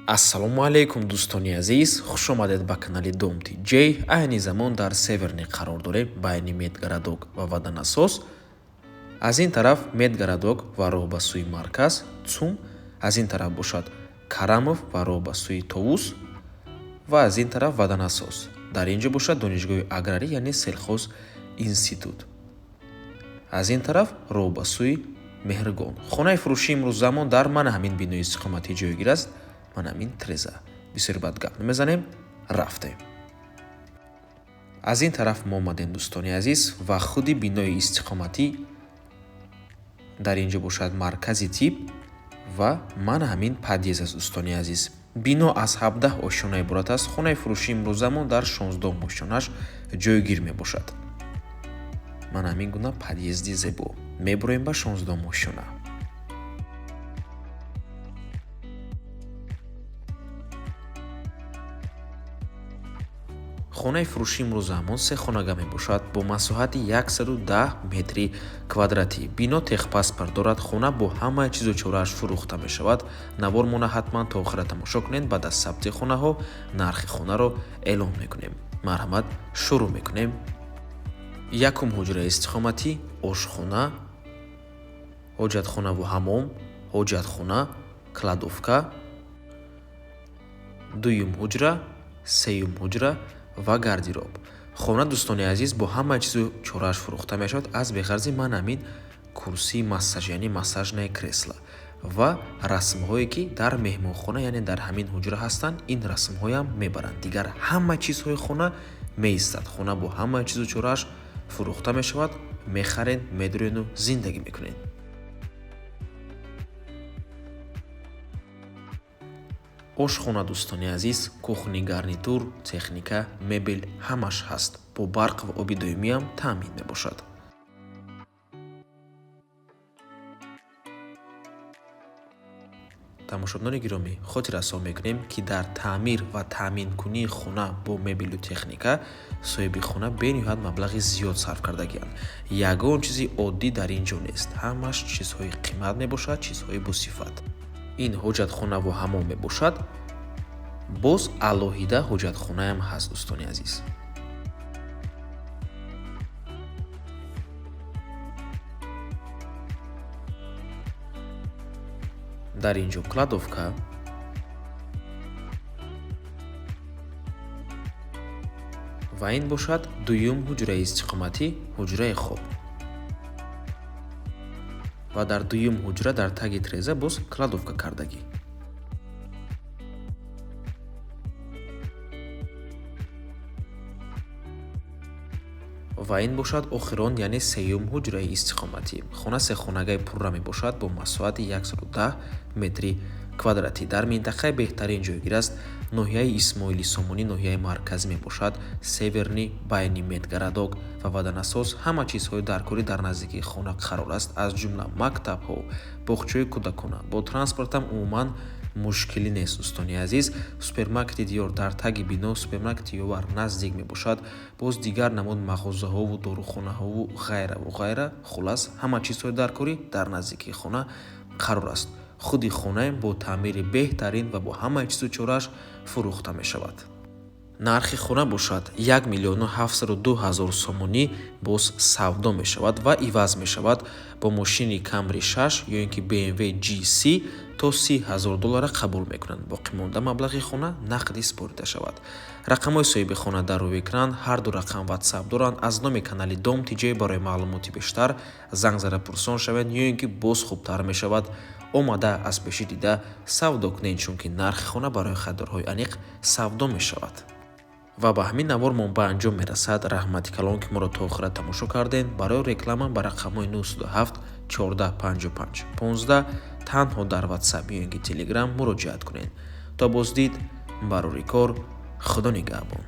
Ассалому алейкум дӯстони азиз, хушомадед ба канали Домти J. Айни замон дар Северни қарор дорем байни Медгарадок ва Ваданасос. Аз ин тараф Медгарадок ва роҳ ба сӯи марказ Цум, аз ин тараф бошад Карамов ва роҳ ба сӯи Товус ва аз ин тараф Ваданасос. Дар ин ҷо бошад донишгоҳи аграрӣ, яъне селхоз институт. Аз ин тараф роҳ ба сӯи Меҳргон. Хонаи фурӯшии имрӯззамон дар мана ҳамин бинои истиқоматӣ ҷойгир аст. Манамин треза. Бисёр бад гап намезанем, рафтем. Аз ин тараф мо омадем дӯстони азиз ва худи бинои истиқоматӣ дар ин ҷо бошад маркази тип ва мана ҳамин подъезд аст дӯстони азиз. Бино аз 17 ошёна иборат аст. Хонаи фурӯшии имрӯззамон дар 16 ошёнаш ҷойгир мебошад. Мана ҳамин гуна подъезди зебо. Мебуроем ба 16 ошёна. хонаи фурӯшии имрӯззамон се хонага мебошад бо масоҳати 110 метри квадратӣ. Бино техпаспорт дорад. Хона бо ҳамаи чизу чорааш фурӯхта мешавад. Навор мона ҳатман то охира тамошо кунед. Баъд аз сабти хонаҳо нархи хонаро эълон мекунем. Марҳамат, шурӯъ мекунем. Якум ҳуҷраи истиқоматӣ, ошхона, ҳоҷатхонаву ҳаммом, ҳоҷатхона, кладовка. дуюм ҳуҷра, сеюм ҳуҷра ва гардероб. хона дӯстони азиз бо ҳамаи чизу чорааш фурӯхта мешавад. аз беғарзи ман ҳамин курсии массаж, яъне массажное кресло ва расмҳое ки дар меҳмонхона, яъне дар ҳамин ҳуҷра ҳастанд, ин расмҳоям мебаранд. Дигар ҳама чизҳои хона меистад. хона бо ҳамаи чизу чорааш фурӯхта мешавад. мехаред, медурену зиндагӣ мекунед. ошхона дӯстони азиз, кухни, гарнитур, техника, мебел ҳамаш ҳаст. бо барқ ва оби доимиам таъмин мебошад. тамошобинони гиромӣ, хотир расон мекунем ки дар таъмир ва таъминкунии хона бо мебелу техника соҳиби хона бениҳоят маблағи зиёд сарф кардагианд. Ягон чизи оддӣ дар ин ҷо нест. ҳамаш чизҳои қимат мебошад, чизҳои босифат. ин ҳоҷатхонаву ҳаммом мебошад. боз алоҳида ҳоҷатхонаам ҳаст дӯстони азиз. дар ин ҷо кладовка, ва ин бошад дуюм ҳуҷраи истиқоматӣ, ҳуҷраи хоб. ва дар дуюм ҳуҷра дар таги треза боз кладовка кардагӣ. ва ин бошад охирон, яъне сеюм ҳуҷраи истиқоматӣ. хона сехонагаи пурра мебошад бо масоҳати 110 метри квадратӣ. дар минтақаи беҳтарин ҷойгир аст. ноҳияи Исмоили Сомонӣ, ноҳияи марказӣ мебошад. Северни байни Медгарадок ва Ваданасос ҳама чизҳои даркорӣ дар наздикии хона қарор аст. аз ҷумла мактабҳо, боғчаҳои кӯдакона. бо транспортам умуман мушкилӣ нест дӯстони азиз. супермаркети диёр дар таги бино, супермаркети ёвар наздик мебошад. боз дигар намуд мағозаҳову дорухонаҳову ғайра. хулас ҳама чизҳои даркорӣ дар наздикии хона қарор аст. худи хонаем бо таъмири беҳтарин ва бо ҳамаи чизу чорааш фурӯхта мешавад. нархи хона бошад 1 миллиону 702 ҳазор сомонӣ боз савдо мешавад ва иваз мешавад бо мошини Камри 6 ё ин ки BMW GC то 30 ҳазор доллара қабул мекунанд. боқӣ монда маблағи хона нақдӣ спорида шавад. рақамҳои соҳиби хона дар рӯи экран, ҳар ду рақам WhatsApp доранд. аз номи канали Домти J барои маълумоти бештар занг зада пурсон шавед, ё ин ки боз хубтар мешавад омада аз пеши дида савдо кунед, чунки нархи хона барои харидорҳои аниқ савдо мешавад. ва ба ҳамин навор мо ба анҷом мерасад. раҳмати калон ки моро то охира тамошо кардем. барои реклама ба рақамҳои 927 1455 15 танҳо дар WhatsApp ё ин ки Telegram муроҷиат кунед. то боздид, барори кор, худо нигаҳбон.